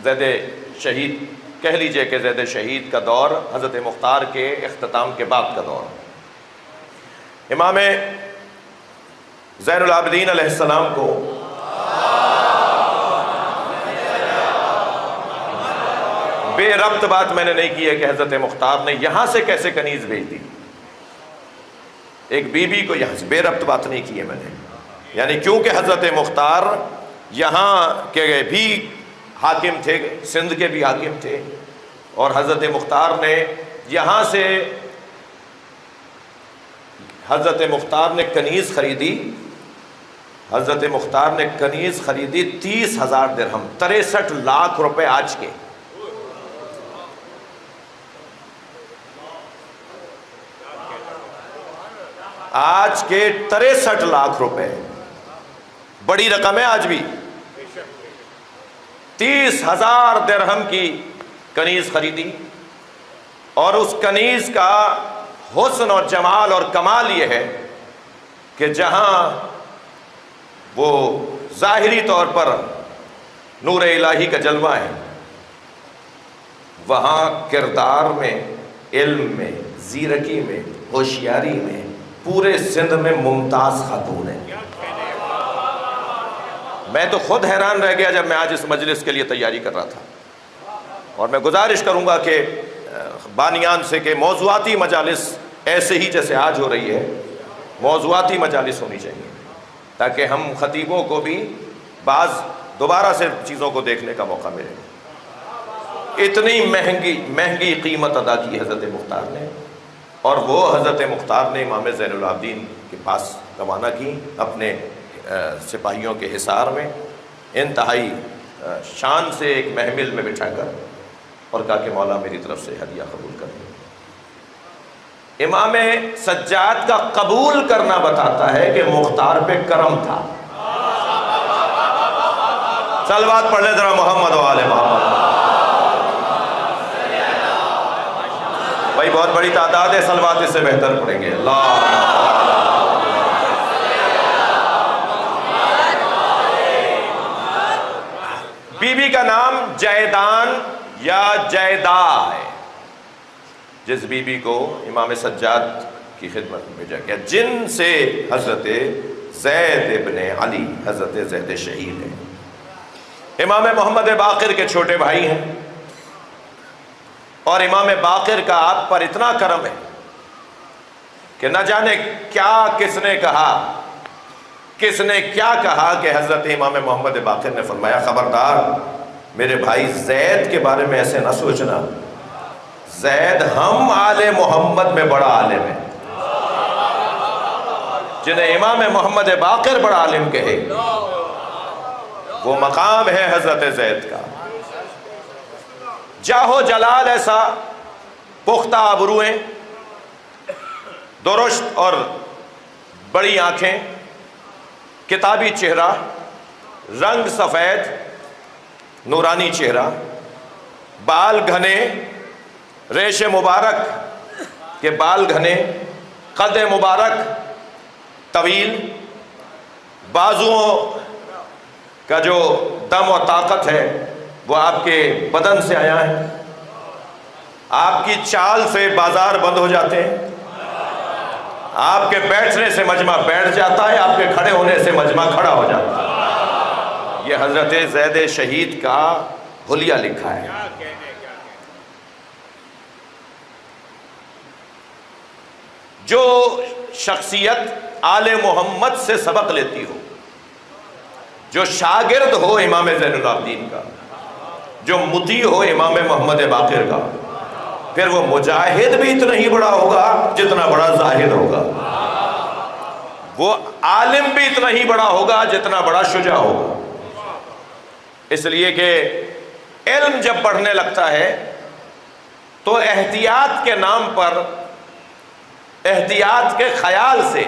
زید شہید کہہ لیجئے کہ زید شہید کا دور حضرت مختار کے اختتام کے بعد کا دور. امام زین العابدین علیہ السلام کو بے ربط بات میں نے نہیں کی ہے کہ حضرت مختار نے یہاں سے کیسے کنیز بھیج دی. ایک بی بی کو یہاں سے بے ربط بات نہیں کی ہے میں نے، یعنی کیونکہ حضرت مختار یہاں کے بھی حاکم تھے، سندھ کے بھی حاکم تھے، اور حضرت مختار نے یہاں سے حضرت مختار نے کنیز خریدی. حضرت مختار نے کنیز خریدی 30,000 درہم، 63 لاکھ روپے آج کے. آج کے 63 لاکھ روپے بڑی رقم ہے آج بھی. 30,000 درہم کی کنیز خریدی، اور اس کنیز کا حسن اور جمال اور کمال یہ ہے کہ جہاں وہ ظاہری طور پر نور الہی کا جلوہ ہے، وہاں کردار میں، علم میں، زیرکی میں، ہوشیاری میں پورے سندھ میں ممتاز خاتون ہے. میں تو خود حیران رہ گیا جب میں آج اس مجلس کے لیے تیاری کر رہا تھا، اور میں گزارش کروں گا کہ بانیان سے کہ موضوعاتی مجالس ایسے ہی جیسے آج ہو رہی ہے، موضوعاتی مجالس ہونی چاہیے تاکہ ہم خطیبوں کو بھی بعض دوبارہ سے چیزوں کو دیکھنے کا موقع ملے. اتنی مہنگی قیمت ادا کی حضرت مختار نے، اور وہ حضرت مختار نے امام زین العابدین کے پاس روانہ کی اپنے سپاہیوں کے حصار میں، انتہائی شان سے ایک محمل میں بٹھا کر، اور کہا کہ مولا میری طرف سے ہدیہ قبول کر لیں. امام سجاد کا قبول کرنا بتاتا ہے کہ مختار پہ کرم تھا. صلوات پڑھ لیں ذرا محمد و آل محمد. بھائی بہت بڑی تعداد ہے، صلوات اس سے بہتر پڑھیں گے. اللہ بی بی کا نام جیدان یا جیدا ہے، جس بی بی کو امام سجاد کی خدمت میں بھیجا گیا، جن سے حضرت زید ابن علی حضرت زید شہید ہیں. امام محمد باقر کے چھوٹے بھائی ہیں، اور امام باقر کا آپ پر اتنا کرم ہے کہ نہ جانے کیا کس نے کیا کہا کہ حضرت امام محمد باقر نے فرمایا خبردار میرے بھائی زید کے بارے میں ایسے نہ سوچنا، زید ہم آل محمد میں بڑا عالم ہے. جنہیں امام محمد باقر بڑا عالم کہے، وہ مقام ہے حضرت زید کا. جاہو جلال ایسا، پختہ ابرویں، درشت اور بڑی آنکھیں، کتابی چہرہ، رنگ سفید، نورانی چہرہ، بال گھنے، ریش مبارک کے بال گھنے، قد مبارک طویل، بازوؤں کا جو دم و طاقت ہے وہ آپ کے بدن سے آیا ہے. آپ کی چال سے بازار بند ہو جاتے ہیں، آپ کے بیٹھنے سے مجمع بیٹھ جاتا ہے، آپ کے کھڑے ہونے سے مجمع کھڑا ہو جاتا ہے. یہ حضرت زید شہید کا حلیہ لکھا ہے. جو شخصیت آل محمد سے سبق لیتی ہو، جو شاگرد ہو امام زین العابدین کا، جو مطیع ہو امام محمد باقر کا، پھر وہ مجاہد بھی اتنا ہی بڑا ہوگا جتنا بڑا زاہد ہوگا، وہ عالم بھی اتنا ہی بڑا ہوگا جتنا بڑا شجاع ہوگا. اس لیے کہ علم جب بڑھنے لگتا ہے تو احتیاط کے نام پر، احتیاط کے خیال سے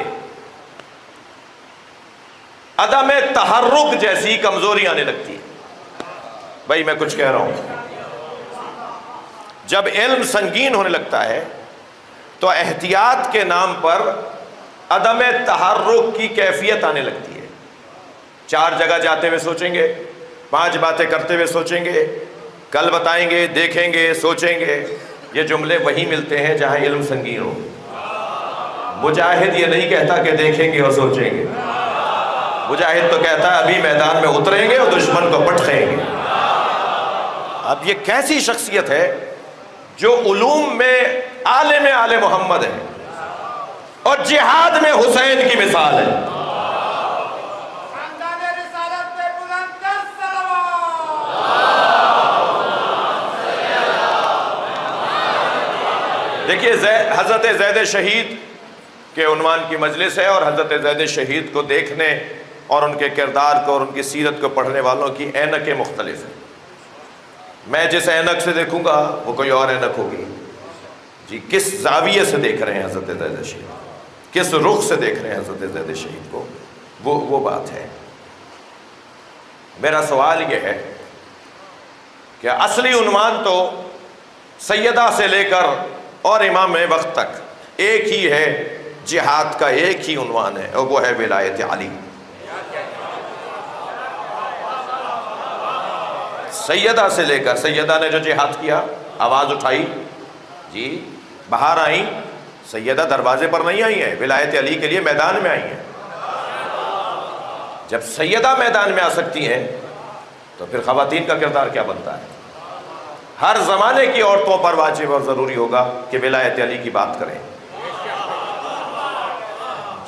عدم تحرک جیسی کمزوری آنے لگتی ہے. بھائی میں کچھ کہہ رہا ہوں، جب علم سنگین ہونے لگتا ہے تو احتیاط کے نام پر عدم تحرک کی کیفیت آنے لگتی ہے. 4 جگہ جاتے ہوئے سوچیں گے، 5 باتیں کرتے ہوئے سوچیں گے، کل بتائیں گے، دیکھیں گے، سوچیں گے۔ یہ جملے وہیں ملتے ہیں جہاں علم سنگین ہو۔ مجاہد یہ نہیں کہتا کہ دیکھیں گے اور سوچیں گے، مجاہد تو کہتا ہے ابھی میدان میں اتریں گے اور دشمن کو پٹخیں گے۔ اب یہ کیسی شخصیت ہے جو علوم میں عالم آل محمد ہے اور جہاد میں حسین کی مثال ہے۔ دیکھیے حضرت زید شہید کے عنوان کی مجلس ہے، اور حضرت زید شہید کو دیکھنے اور ان کے کردار کو اور ان کی سیرت کو پڑھنے والوں کی اینکیں مختلف ہیں۔ میں جس اینک سے دیکھوں گا وہ کوئی اور اینک ہوگی۔ جی کس زاویے سے دیکھ رہے ہیں حضرت زید شہید، کس رخ سے دیکھ رہے ہیں حضرت زید شہید کو، وہ بات ہے۔ میرا سوال یہ ہے کہ اصلی عنوان تو سیدہ سے لے کر اور امام وقت تک ایک ہی ہے، جہاد کا ایک ہی عنوان ہے، اور وہ ہے ولایت علی۔ سیدہ سے لے کر، سیدہ نے جو جہاد کیا، آواز اٹھائی، جی باہر آئیں، سیدہ دروازے پر نہیں آئی ہیں، ولایت علی کے لیے میدان میں آئی ہیں۔ جب سیدہ میدان میں آ سکتی ہیں تو پھر خواتین کا کردار کیا بنتا ہے؟ ہر زمانے کی عورتوں پر واجب اور ضروری ہوگا کہ ولایت علی کی بات کریں۔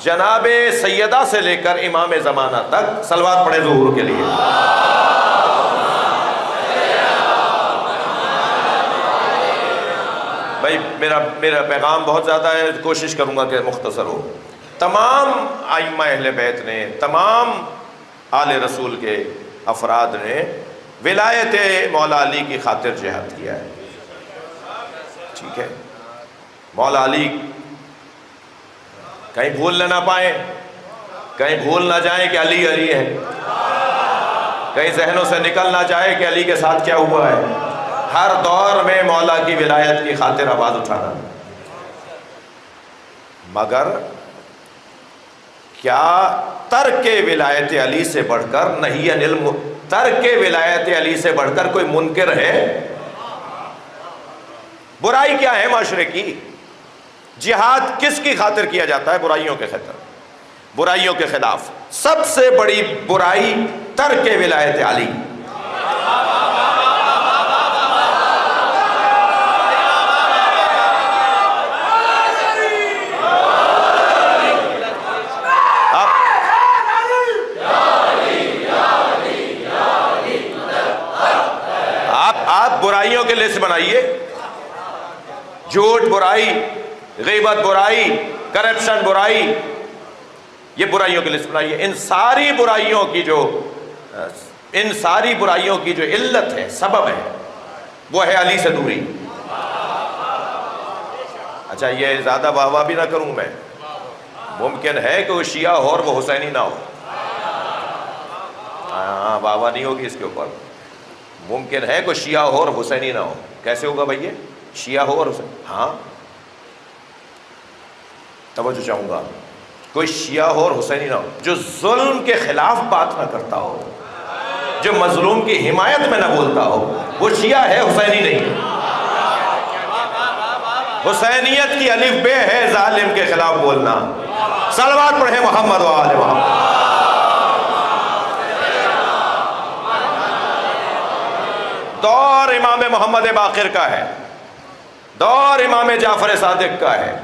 جناب سیدہ سے لے کر امام زمانہ تک صلوات پڑھیں ظہور کے لیے۔ بھائی میرا پیغام بہت زیادہ ہے، کوشش کروں گا کہ مختصر ہو۔ تمام ائمہ اہل بیت نے، تمام آل رسول کے افراد نے ولایت مولا علی کی خاطر جہاد کیا ہے، ٹھیک ہے۔ مولا علی کہیں بھول نہ پائیں، کہیں بھول نہ جائیں کہ علی علی ہے، کہیں ذہنوں سے نکل نہ جائے کہ علی کے ساتھ کیا ہوا ہے۔ ہر دور میں مولا کی ولایت کی خاطر آواز اٹھانا۔ مگر کیا ترک ولایت علی سے بڑھ کر نہیں، ترک ولایت علی سے بڑھ کر کوئی منکر ہے؟ برائی کیا ہے معاشرے کی؟ جہاد کس کی خاطر کیا جاتا ہے؟ برائیوں کے خاطر، برائیوں کے خلاف۔ سب سے بڑی برائی ترک ولایت علی۔ آپ برائیوں کے لسٹ بنائیے، جھوٹ برائی، غیبت برائی، کرپشن برائی، یہ برائیوں کی لسٹ بنائیے۔ ان ساری برائیوں کی جو علت ہے، سبب ہے، وہ ہے علی سے دوری۔ اچھا یہ زیادہ واہ واہ بھی نہ کروں میں، ممکن ہے کہ وہ شیعہ ہو اور وہ حسینی نہ ہو۔ ہاں واہ واہ نہیں ہوگی اس کے اوپر۔ ممکن ہے کوئی شیعہ ہو اور حسینی نہ ہو۔ کیسے ہوگا بھائی؟ شیعہ ہو اور حسین، ہاں توجہ چاہوں گا، کوئی شیعہ ہو اور حسینی نہ ہو، جو ظلم کے خلاف بات نہ کرتا ہو، جو مظلوم کی حمایت میں نہ بولتا ہو، وہ شیعہ ہے، حسینی نہیں۔ حسینیت کی الف بے ہے ظالم کے خلاف بولنا۔ صلوات پڑھیں محمد و آل محمد۔ دور امام محمد باقر کا ہے، دور امام جعفر صادق کا ہے،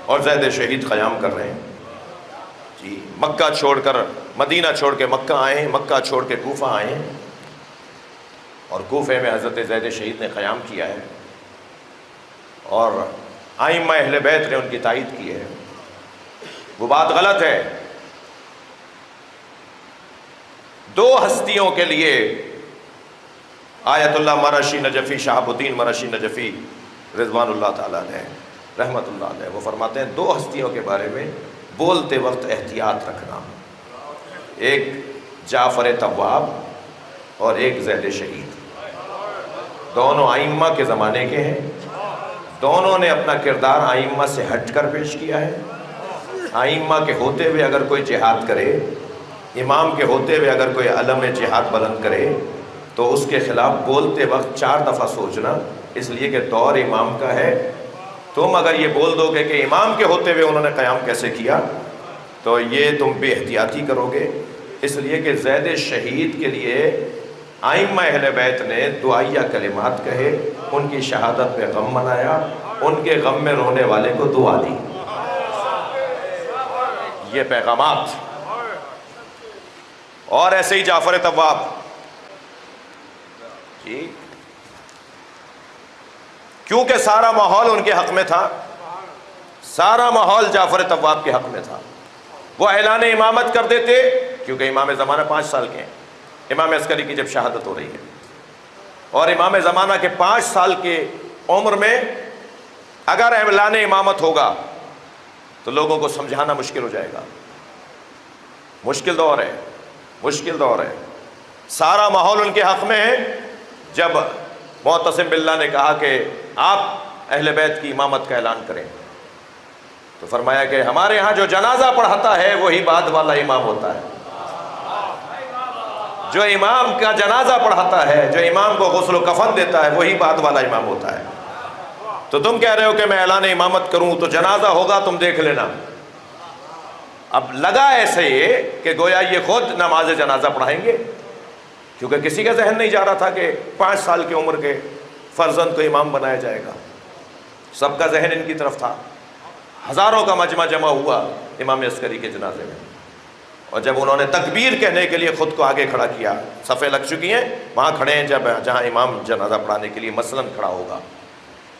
اور زید شہید قیام کر رہے ہیں۔ جی مکہ چھوڑ کر، مدینہ چھوڑ کے مکہ آئے، مکہ چھوڑ کے کوفہ آئے، اور کوفے میں حضرت زید شہید نے قیام کیا ہے، اور ائمہ اہل بیت نے ان کی تائید کی ہے۔ وہ بات غلط ہے۔ دو ہستیوں کے لیے آیت اللہ مرشی نجفی، شہاب الدین مرشی نجفی رضوان اللہ تعالیٰ علیہ رحمت اللہ علیہ، وہ فرماتے ہیں دو ہستیوں کے بارے میں بولتے وقت احتیاط رکھنا، ایک جعفر طواب اور ایک زید شہید۔ دونوں ائمہ کے زمانے کے ہیں، دونوں نے اپنا کردار ائمہ سے ہٹ کر پیش کیا ہے۔ ائمہ کے ہوتے ہوئے اگر کوئی جہاد کرے، امام کے ہوتے ہوئے اگر کوئی علم جہاد بلند کرے، تو اس کے خلاف بولتے وقت 4 دفعہ سوچنا، اس لیے کہ دور امام کا ہے۔ تم اگر یہ بول دو گے کہ امام کے ہوتے ہوئے انہوں نے قیام کیسے کیا، تو یہ تم بے احتیاطی کرو گے۔ اس لیے کہ زید شہید کے لیے ائمہ اہل بیت نے دعائیہ کلمات کہے، ان کی شہادت پہ غم منایا، ان کے غم میں رونے والے کو دعا دی، یہ پیغامات۔ اور ایسے ہی جعفر طواب جی، کیونکہ سارا ماحول ان کے حق میں تھا، سارا ماحول جعفر طواب کے حق میں تھا، وہ اعلان امامت کر دیتے، کیونکہ امام زمانہ 5 سال کے ہیں، امام عسکری کی جب شہادت ہو رہی ہے، اور امام زمانہ کے 5 سال کے عمر میں اگر اعلان امامت ہوگا تو لوگوں کو سمجھانا مشکل ہو جائے گا۔ مشکل دور ہے، مشکل دور ہے، سارا ماحول ان کے حق میں ہے۔ جب معتصم باللہ نے کہا کہ آپ اہل بیت کی امامت کا اعلان کریں، تو فرمایا کہ ہمارے ہاں جو جنازہ پڑھاتا ہے وہی بعد والا امام ہوتا ہے، جو امام کا جنازہ پڑھاتا ہے، جو امام کو غسل و کفن دیتا ہے وہی بعد والا امام ہوتا ہے۔ تو تم کہہ رہے ہو کہ میں اعلان امامت کروں تو جنازہ ہوگا، تم دیکھ لینا۔ اب لگا ایسے کہ گویا یہ خود نماز جنازہ پڑھائیں گے، کیونکہ کسی کا ذہن نہیں جا رہا تھا کہ 5 سال کی عمر کے فرزند کو امام بنایا جائے گا، سب کا ذہن ان کی طرف تھا۔ ہزاروں کا مجمع جمع ہوا امام عسکری کے جنازے میں، اور جب انہوں نے تکبیر کہنے کے لیے خود کو آگے کھڑا کیا، صفیں لگ چکی ہیں، وہاں کھڑے ہیں جہاں امام جنازہ پڑھانے کے لیے مثلاً کھڑا ہوگا،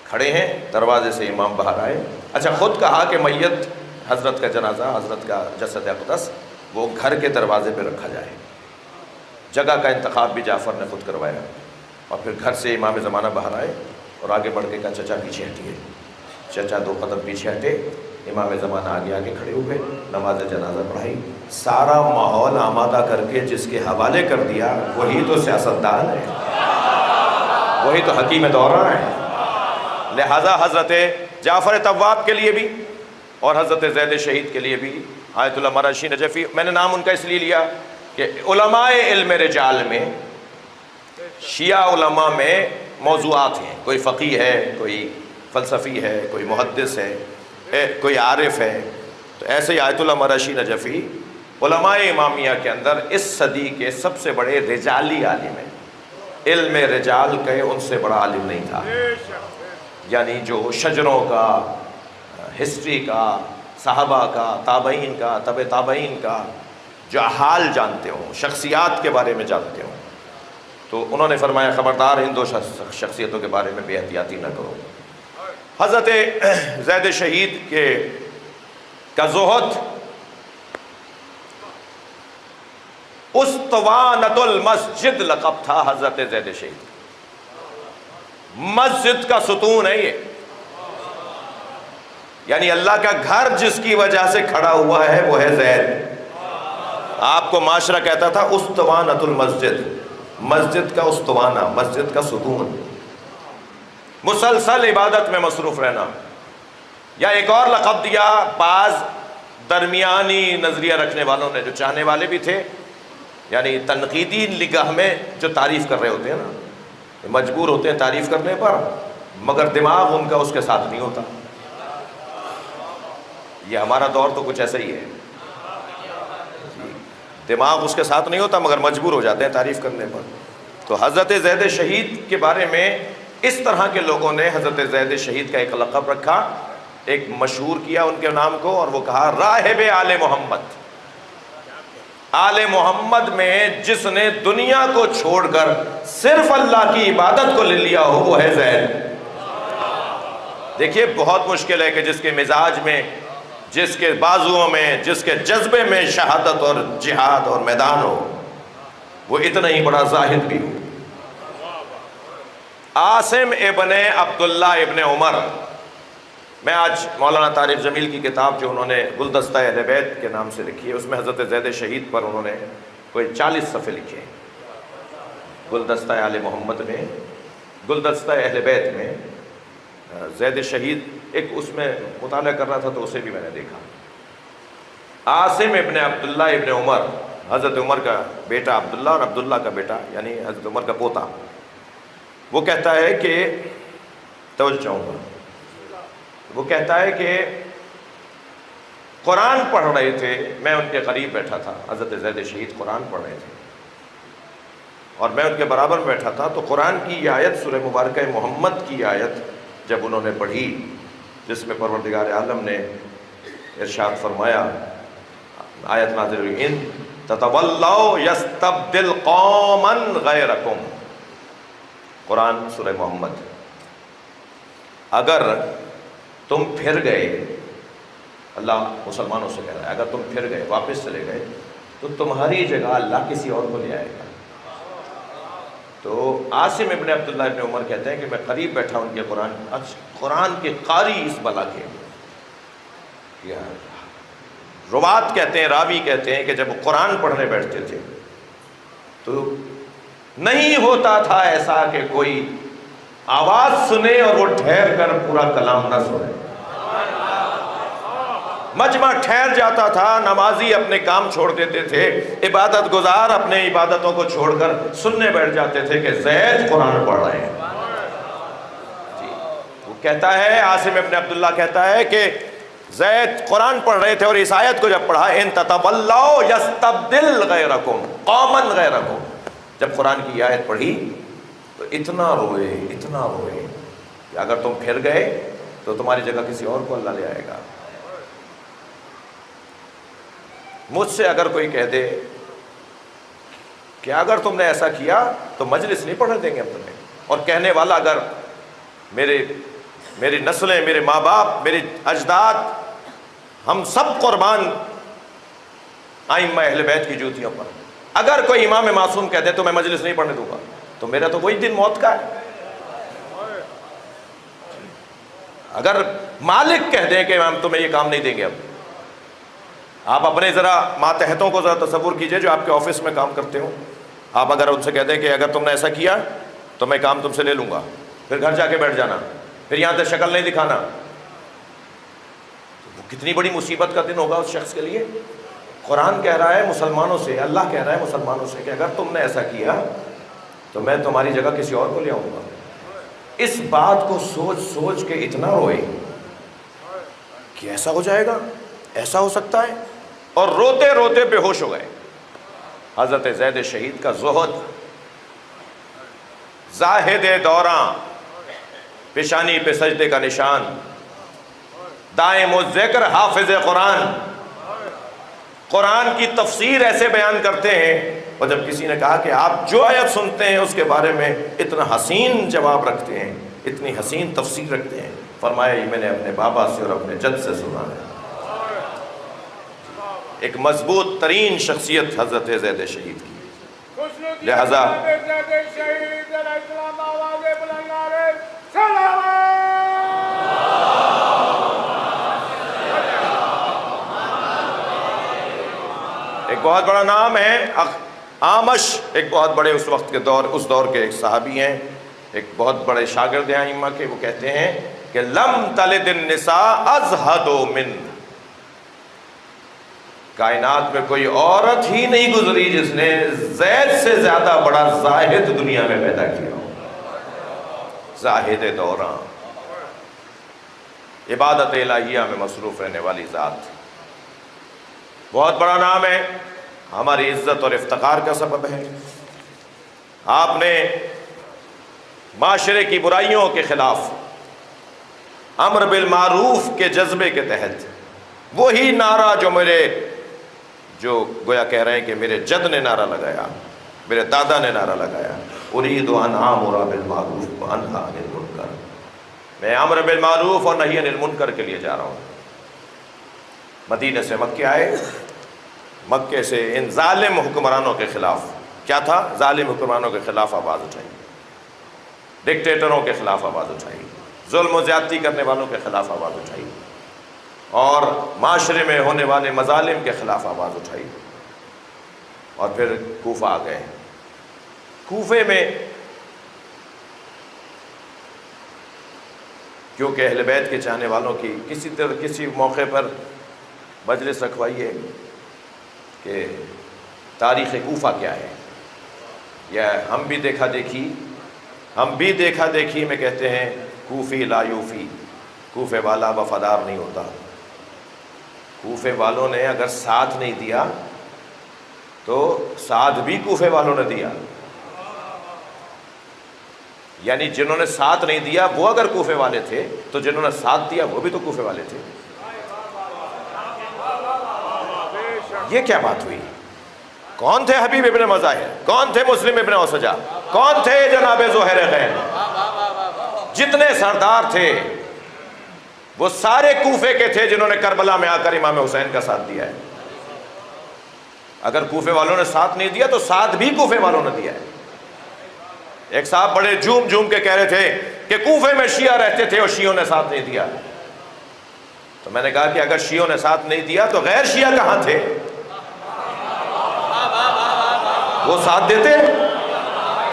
کھڑے ہیں، دروازے سے امام باہر آئے۔ اچھا، خود کہا کہ میت حضرت کا جنازہ، حضرت کا جسد اقدس وہ گھر کے دروازے پہ رکھا جائے۔ جگہ کا انتخاب بھی جعفر نے خود کروایا، اور پھر گھر سے امام زمانہ باہر آئے اور آگے بڑھ کے کہا چچا پیچھے ہٹیے۔ چچا 2 قدم پیچھے ہٹے، امام زمانہ آگے آگے کھڑے ہوئے، نماز جنازہ پڑھائی، سارا ماحول آمادہ کر کے جس کے حوالے کر دیا وہی تو سیاستدان ہے، وہی تو حکیم دورہ ہے۔ لہذا حضرت جعفر طواب کے لیے بھی اور حضرت زید شہید کے لیے بھی آیت اللہ مراشی نجفی، میں نے نام ان کا اس لیے لیا کہ علماء علم رجال میں، شیعہ علماء میں موضوعات ہیں، کوئی فقیہ ہے، کوئی فلسفی ہے، کوئی محدث ہے، کوئی عارف ہے، تو ایسے ہی آیت اللہ مراشی نجفی علماء امامیہ کے اندر اس صدی کے سب سے بڑے رجالی عالم ہیں، علم رجال کے ان سے بڑا عالم نہیں تھا، یعنی جو شجروں کا، ہسٹری کا، صحابہ کا، تابعین کا، تبع تابعین کا جو حال جانتے ہوں، شخصیات کے بارے میں جانتے ہوں، تو انہوں نے فرمایا خبردار ان 2 شخصیتوں کے بارے میں بے احتیاطی نہ کرو۔ حضرت زید شہید کا زہد اسطوانۃ المسجد لقب تھا حضرت زید شہید، مسجد کا ستون ہے یہ، یعنی اللہ کا گھر جس کی وجہ سے کھڑا ہوا ہے وہ ہے زید۔ آپ کو معاشرہ کہتا تھا اسطوانۃ المسجد، مسجد کا استوانہ، مسجد کا ستون، مسلسل عبادت میں مصروف رہنا۔ یا ایک اور لقب دیا بعض درمیانی نظریہ رکھنے والوں نے، جو چاہنے والے بھی تھے، یعنی تنقیدی نگاہ میں جو تعریف کر رہے ہوتے ہیں نا، مجبور ہوتے ہیں تعریف کرنے پر، مگر دماغ ان کا اس کے ساتھ نہیں ہوتا۔ یہ ہمارا دور تو کچھ ایسا ہی ہے، دماغ اس کے ساتھ نہیں ہوتا مگر مجبور ہو جاتے ہیں تعریف کرنے پر۔ تو حضرت زید شہید کے بارے میں اس طرح کے لوگوں نے حضرت زید شہید کا ایک لقب رکھا، ایک مشہور کیا ان کے نام کو، اور وہ کہا راہب آل محمد۔ آل محمد میں جس نے دنیا کو چھوڑ کر صرف اللہ کی عبادت کو لے لیا ہو وہ ہے زید۔ دیکھیے بہت مشکل ہے کہ جس کے مزاج میں، جس کے بازوؤں میں، جس کے جذبے میں شہادت اور جہاد اور میدان ہو، وہ اتنا ہی بڑا زاہد بھی ہو۔ عاصم ابن عبداللہ ابن عمر، میں آج مولانا طارق جمیل کی کتاب جو انہوں نے گلدستہ اہل بیت کے نام سے لکھی ہے، اس میں حضرت زید شہید پر انہوں نے کوئی 40 صفحے لکھے ہیں۔ گلدستہ آل محمد میں، گلدستہ اہل بیت میں زید شہید، ایک اس میں مطالعہ کر رہا تھا تو اسے بھی میں نے دیکھا۔ عاصم ابن عبداللہ ابن عمر حضرت عمر کا بیٹا عبداللہ اور عبداللہ کا بیٹا یعنی حضرت عمر کا پوتا، وہ کہتا ہے کہ توجہ چاہوں گا، وہ کہتا ہے کہ قرآن پڑھ رہے تھے، میں ان کے قریب بیٹھا تھا، حضرت زید شہید قرآن پڑھ رہے تھے اور میں ان کے برابر بیٹھا تھا، تو قرآن کی یہ آیت سورہ مبارکہ محمد کی آیت جب انہوں نے پڑھی جس میں پروردگار عالم نے ارشاد فرمایا، آیت نازل ہوئی، ان تتولوا یستبدل قوما غیرکم، قرآن سورہ محمد، اگر تم پھر گئے، اللہ مسلمانوں سے کہہ رہا ہے، اگر تم پھر گئے واپس چلے گئے تو تمہاری جگہ اللہ کسی اور کو لے آئے گا۔ تو عاصم ابن عبداللہ ابن عمر کہتے ہیں کہ میں قریب بیٹھا ان کے قرآن کے قاری اس بلا کے، یا روات کہتے ہیں، راوی کہتے ہیں کہ جب وہ قرآن پڑھنے بیٹھتے تھے تو نہیں ہوتا تھا ایسا کہ کوئی آواز سنے اور وہ ٹھہر کر پورا کلام نہ سنے، مجمع ٹھہر جاتا تھا، نمازی اپنے کام چھوڑ دیتے تھے، عبادت گزار اپنے عبادتوں کو چھوڑ کر سننے بیٹھ جاتے تھے کہ زید قرآن پڑھ رہے ہیں۔ جی وہ کہتا ہے، عاصم ابن عبداللہ کہتا ہے کہ زید قرآن پڑھ رہے تھے اور اس آیت کو جب پڑھا، ان تتولوا یستبدل غیرکم قوما غیرکم، جب قرآن کی آیت پڑھی تو اتنا روئے کہ اگر تم پھر گئے تو تمہاری جگہ کسی اور کو اللہ لے آئے گا۔ مجھ سے اگر کوئی کہہ دے کہ اگر تم نے ایسا کیا تو مجلس نہیں پڑھنے دیں گے ہم تمہیں، اور کہنے والا اگر میری نسلیں، میرے ماں باپ، میرے اجداد، ہم سب قربان ائمہ اہل بیت کی جوتیوں پر، اگر کوئی امام معصوم کہہ دے تو میں مجلس نہیں پڑھنے دوں گا، تو میرا تو وہی دن موت کا ہے۔ اگر مالک کہہ دیں کہ ہم تمہیں یہ کام نہیں دیں گے، اب آپ اپنے ذرا ماتحتوں کو ذرا تصور کیجئے جو آپ کے آفس میں کام کرتے ہوں، آپ اگر ان سے کہہ دیں کہ اگر تم نے ایسا کیا تو میں کام تم سے لے لوں گا، پھر گھر جا کے بیٹھ جانا، پھر یہاں سے شکل نہیں دکھانا، وہ کتنی بڑی مصیبت کا دن ہوگا اس شخص کے لیے۔ قرآن کہہ رہا ہے مسلمانوں سے، اللہ کہہ رہا ہے مسلمانوں سے کہ اگر تم نے ایسا کیا تو میں تمہاری جگہ کسی اور کو لے آؤں گا۔ اس بات کو سوچ کے اتنا روئے کہ ایسا ہو جائے گا، ایسا ہو سکتا ہے، اور روتے روتے بے ہوش ہو گئے۔ حضرت زید شہید کا زہد، زاہد دوراں، پیشانی پہ سجدے کا نشان، دائم الذکر حافظ قرآن، قرآن کی تفسیر ایسے بیان کرتے ہیں، اور جب کسی نے کہا کہ آپ جو آیت سنتے ہیں اس کے بارے میں اتنا حسین جواب رکھتے ہیں، اتنی حسین تفسیر رکھتے ہیں، فرمایا یہ میں نے اپنے بابا سے اور اپنے جد سے سنا ہے۔ ایک مضبوط ترین شخصیت حضرت زید شہید کی، لہذا ایک بہت بڑا نام ہے اعمش، ایک بہت بڑے اس وقت کے اس دور کے ایک صحابی ہیں، ایک بہت بڑے شاگرد ہیں ائمہ کے، وہ کہتے ہیں کہ لم تلد النساء ازہد من، کائنات میں کوئی عورت ہی نہیں گزری جس نے زید سے زیادہ بڑا زاہد دنیا میں پیدا کیا ہو۔ زاہد دوراں، عبادت الہیہ میں مصروف رہنے والی ذات، بہت بڑا نام ہے، ہماری عزت اور افتخار کا سبب ہے۔ آپ نے معاشرے کی برائیوں کے خلاف امر بالمعروف کے جذبے کے تحت وہی نعرہ جو گویا کہہ رہے ہیں کہ میرے جد نے نعرہ لگایا، میرے دادا نے نعرہ لگایا، ارید ان آمر بالمعروف وانہی عن المنکر، میں امر بالمعروف اور نہی عن المنکر کے لیے جا رہا ہوں۔ مدینہ سے مکے آئے، مکے سے ان ظالم حکمرانوں کے خلاف، کیا تھا؟ ظالم حکمرانوں کے خلاف آواز اٹھائی، ڈکٹیٹروں کے خلاف آواز اٹھائی، ظلم و زیادتی کرنے والوں کے خلاف آواز اٹھائی، اور معاشرے میں ہونے والے مظالم کے خلاف آواز اٹھائی، اور پھر کوفہ آ گئے۔ کوفے میں کیونکہ اہل بیت کے چاہنے والوں کی کسی موقع پر مجلس رکھوائیے کہ تاریخ کوفہ کیا ہے؟ یا ہم بھی دیکھا دیکھی میں کہتے ہیں کوفی لا یوفی، کوفے والا وفادار نہیں ہوتا۔ کوفے والوں نے اگر ساتھ نہیں دیا تو ساتھ بھی کوفے والوں نے دیا، یعنی جنہوں نے ساتھ نہیں دیا وہ اگر کوفے والے تھے تو جنہوں نے ساتھ دیا وہ بھی تو کوفے والے تھے۔ یہ کیا بات ہوئی؟ کون تھے حبیب ابن مظاہر؟ کون تھے مسلم ابن اوسجا؟ کون تھے جناب زہیر غین؟ جتنے سردار تھے وہ سارے کوفے کے تھے جنہوں نے کربلا میں آ کر امام حسین کا ساتھ دیا ہے۔ اگر کوفے والوں نے ساتھ نہیں دیا تو ساتھ بھی کوفے والوں نے دیا ہے۔ ایک صاحب بڑے جھوم کے کہہ رہے تھے کہ کوفے میں شیعہ رہتے تھے اور شیعوں نے ساتھ نہیں دیا، تو میں نے کہا کہ اگر شیعوں نے ساتھ نہیں دیا تو غیر شیعہ کہاں تھے؟ وہ ساتھ دیتے؟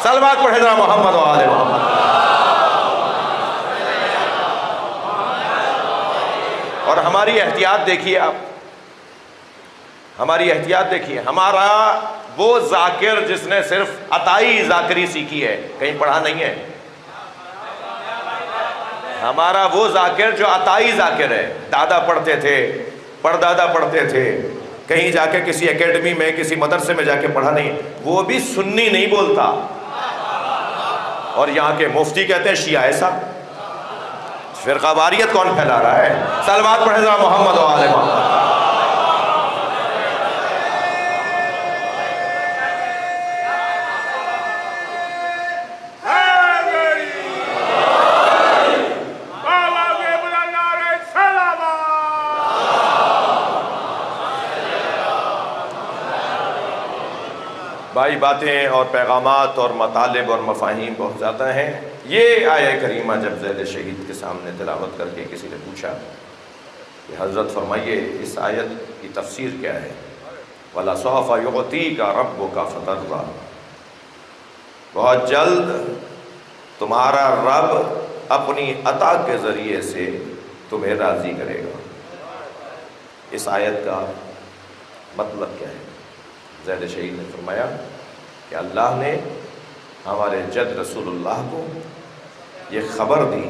صلوات پڑھے ذرا محمد و آل محمد۔ اور ہماری احتیاط دیکھیے آپ، ہماری احتیاط دیکھیے۔ ہمارا وہ ذاکر جس نے صرف عطائی ذاکری سیکھی ہے، کہیں پڑھا نہیں ہے۔ ہمارا وہ ذاکر جو عطائی ذاکر ہے، دادا پڑھتے تھے، پردادا پڑھتے تھے، کہیں جا کے کسی اکیڈمی میں کسی مدرسے میں جا کے پڑھا نہیں، وہ بھی سنی نہیں بولتا، اور یہاں کے مفتی کہتے ہیں شیعہ ایسا۔ فرقہ واریت کون پھیلا رہا ہے؟ صلوات پڑھے ذرا محمد و آل محمد۔ بھائی باتیں اور پیغامات اور مطالب اور مفاہیم بہت زیادہ ہیں۔ یہ آیہ کریمہ جب ذیل شہید کے سامنے تلاوت کر کے کسی نے پوچھا کہ حضرت فرمائیے اس آیت کی تفسیر کیا ہے؟ وَلَسَوْفَ يُعْطِيكَ رَبُّكَ فَتَرْضَىٰ، بہت جلد تمہارا رب اپنی عطا کے ذریعے سے تمہیں راضی کرے گا۔ اس آیت کا مطلب کیا ہے؟ ذیل شہید نے فرمایا کہ اللہ نے ہمارے جد رسول اللہ کو یہ خبر دی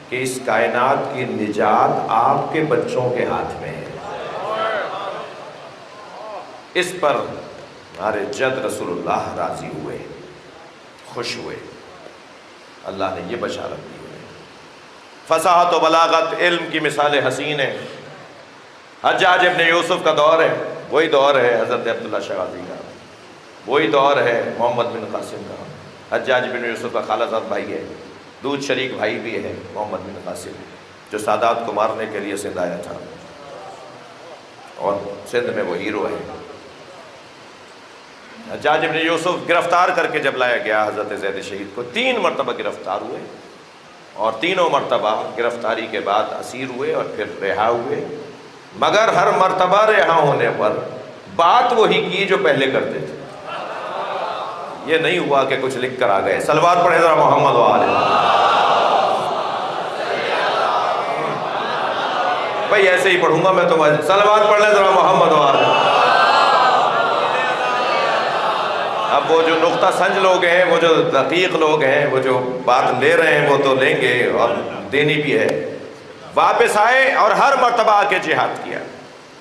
کہ اس کائنات کی نجات آپ کے بچوں کے ہاتھ میں ہے۔ اس پر ہمارے جد رسول اللہ راضی ہوئے، خوش ہوئے، اللہ نے یہ بشارت دی ہے۔ فصاحت و بلاغت، علم کی مثال حسین ہے۔ حجاج ابن یوسف کا دور ہے، وہی دور ہے حضرت عبداللہ شغازی کا، وہی دور ہے محمد بن قاسم کا۔ حجاج بن یوسف کا خالہ زاد بھائی ہے، دودھ شریک بھائی بھی ہے محمد بن قاسم، جو سادات کو مارنے کے لیے سندھ آیا تھا، اور سندھ میں وہ ہیرو ہے۔ حجاج بن یوسف گرفتار کر کے جب لایا گیا حضرت زید شہید کو، 3 مرتبہ گرفتار ہوئے، اور تینوں مرتبہ گرفتاری کے بعد اسیر ہوئے اور پھر رہا ہوئے، مگر ہر مرتبہ رہا ہونے پر بات وہی کی جو پہلے کرتے تھے۔ یہ نہیں ہوا کہ کچھ لکھ کر آ گئے۔ صلوات پڑھیں ذرا محمد و آل محمد۔ بھائی ایسے ہی پڑھوں گا میں تو، صلوات پڑھ لیں ذرا محمد و آل محمد۔ اب وہ جو نقطہ سنج لوگ ہیں، وہ جو دقیق لوگ ہیں، وہ جو بات لے رہے ہیں وہ تو لیں گے، اور دینی بھی ہے۔ واپس آئے اور ہر مرتبہ آ کے جہاد کیا۔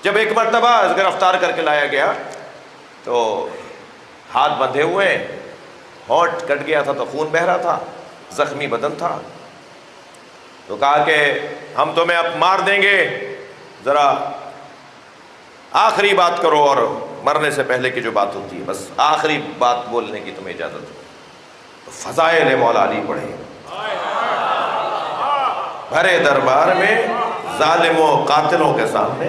جب ایک مرتبہ گرفتار کر کے لایا گیا تو ہاتھ بندھے ہوئے، ہونٹ کٹ گیا تھا تو خون بہہ رہا تھا، زخمی بدن تھا، تو کہا کہ ہم تمہیں اب مار دیں گے، ذرا آخری بات کرو، اور مرنے سے پہلے کی جو بات ہوتی ہے بس آخری بات بولنے کی تمہیں اجازت ہو۔ فضائل مولا علی پڑھے، بھرے دربار میں ظالموں قاتلوں کے سامنے،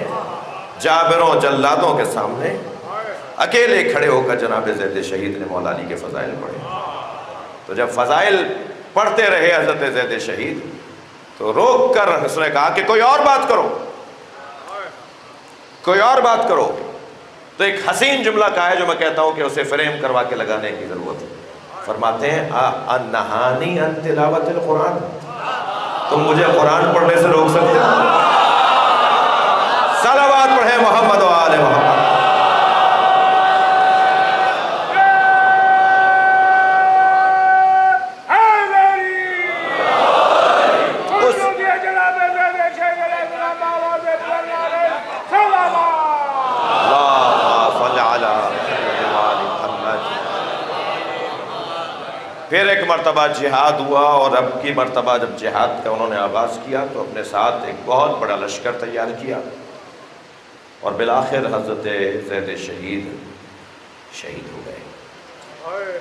جابروں جلادوں کے سامنے اکیلے کھڑے ہو کر جناب زید شہید نے مولا علی کے فضائل پڑھے۔ تو جب فضائل پڑھتے رہے حضرت زید شہید تو روک کر اس نے کہا کہ کوئی اور بات کرو، کوئی اور بات کرو۔ تو ایک حسین جملہ کہا ہے جو میں کہتا ہوں کہ اسے فریم کروا کے لگانے کی ضرورت ہے۔ فرماتے ہیں انہانی ان تلاوت القرآن، تم مجھے قرآن پڑھنے سے روک سکتے ہو؟ صلوات پڑھیں محمد و آل محمد۔ پھر ایک مرتبہ جہاد ہوا، اور اب کی مرتبہ جب جہاد کا انہوں نے آغاز کیا تو اپنے ساتھ ایک بہت بڑا لشکر تیار کیا، اور بالآخر حضرت زید شہید ہو گئے۔